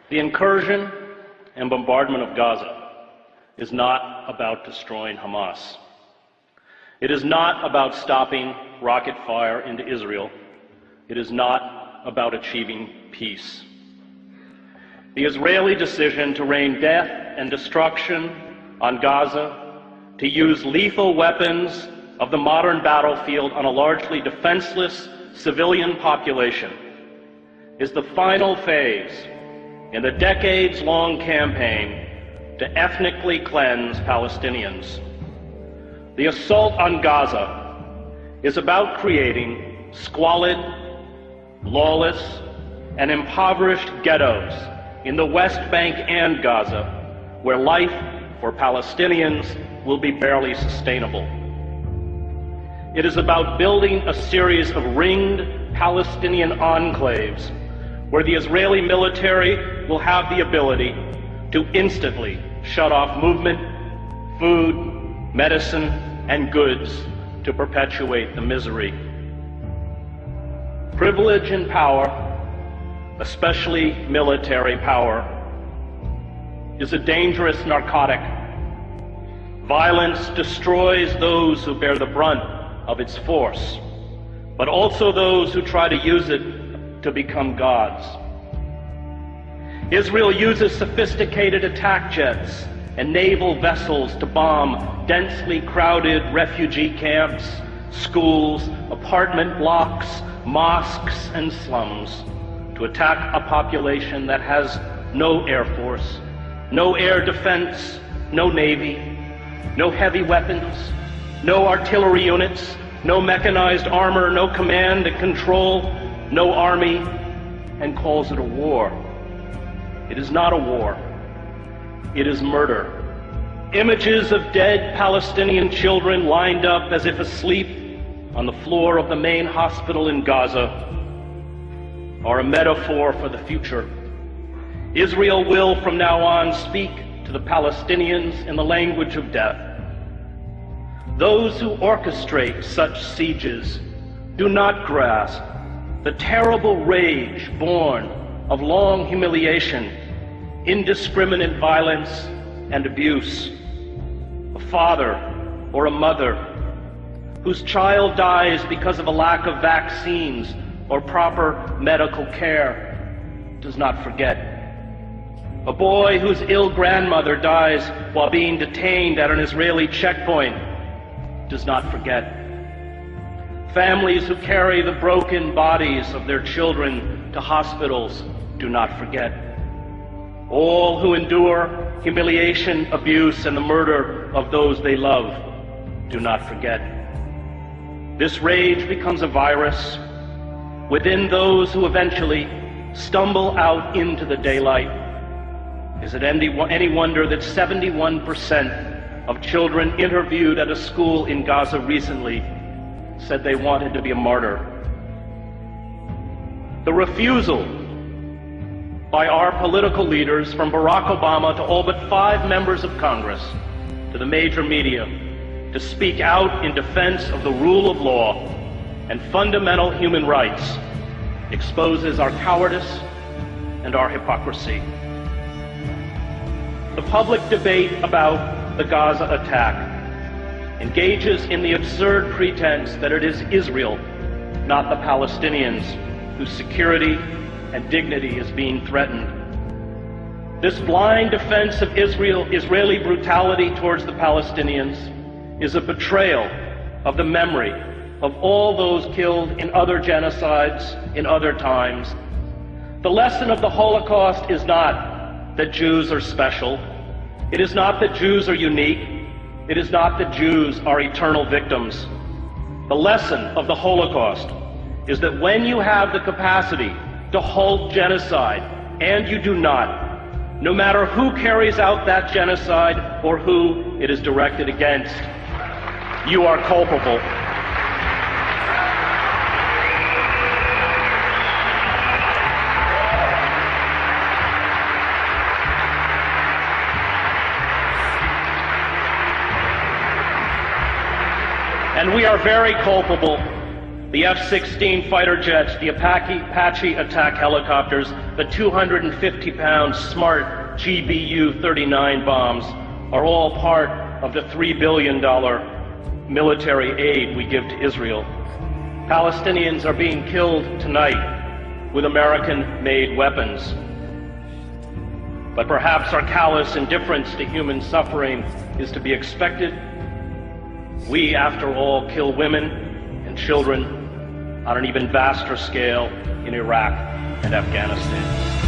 The incursion and bombardment of Gaza is not about destroying Hamas. It is not about stopping rocket fire into Israel. It is not about achieving peace. The Israeli decision to rain death and destruction on Gaza, to use lethal weapons of the modern battlefield on a largely defenseless civilian population, is the final phase in the decades-long campaign to ethnically cleanse Palestinians. The assault on Gaza is about creating squalid, lawless, and impoverished ghettos in the West Bank and Gaza, where life for Palestinians will be barely sustainable. It is about building a series of ringed Palestinian enclaves where the Israeli military will have the ability to instantly shut off movement, food, medicine, and goods to perpetuate the misery. Privilege and power, especially military power, is a dangerous narcotic. Violence destroys those who bear the brunt of its force, but also those who try to use it to become gods. Israel uses sophisticated attack jets and naval vessels to bomb densely crowded refugee camps, schools, apartment blocks, mosques, and slums, to attack a population that has no air force, no air defense, no navy, no heavy weapons, no artillery units, no mechanized armor, no command and control, no army, and calls it a war. It is not a war. It is murder. Images of dead Palestinian children lined up as if asleep on the floor of the main hospital in Gaza are a metaphor for the future. Israel will from now on speak to the Palestinians in the language of death. Those who orchestrate such sieges do not grasp the terrible rage born of long humiliation, indiscriminate violence, and abuse. A father or a mother whose child dies because of a lack of vaccines or proper medical care does not forget. A boy whose ill grandmother dies while being detained at an Israeli checkpoint does not forget. Families who carry the broken bodies of their children to hospitals do not forget. All who endure humiliation, abuse, and the murder of those they love do not forget. This rage becomes a virus within those who eventually stumble out into the daylight. Is it any wonder that 71% of children interviewed at a school in Gaza recently said they wanted to be a martyr? The refusal by our political leaders, from Barack Obama to all but 5 members of Congress, to the major media, to speak out in defense of the rule of law and fundamental human rights exposes our cowardice and our hypocrisy. The public debate about the Gaza attack engages in the absurd pretense that it is Israel, not the Palestinians, whose security and dignity is being threatened. This blind defense of Israeli brutality towards the Palestinians is a betrayal of the memory of all those killed in other genocides in other times. The lesson of the Holocaust is not that Jews are special. It is not that Jews are unique. It is not that Jews are eternal victims. The lesson of the Holocaust is that when you have the capacity to halt genocide, and you do not, no matter who carries out that genocide or who it is directed against, you are culpable. And we are very culpable The F-16 fighter jets, the Apache attack helicopters, the 250-pound smart GBU-39 bombs are all part of the $3 billion military aid we give to Israel. Palestinians are being killed tonight with American-made weapons. But perhaps our callous indifference to human suffering is to be expected. We, after all, kill women and children on an even vaster scale in Iraq and Afghanistan.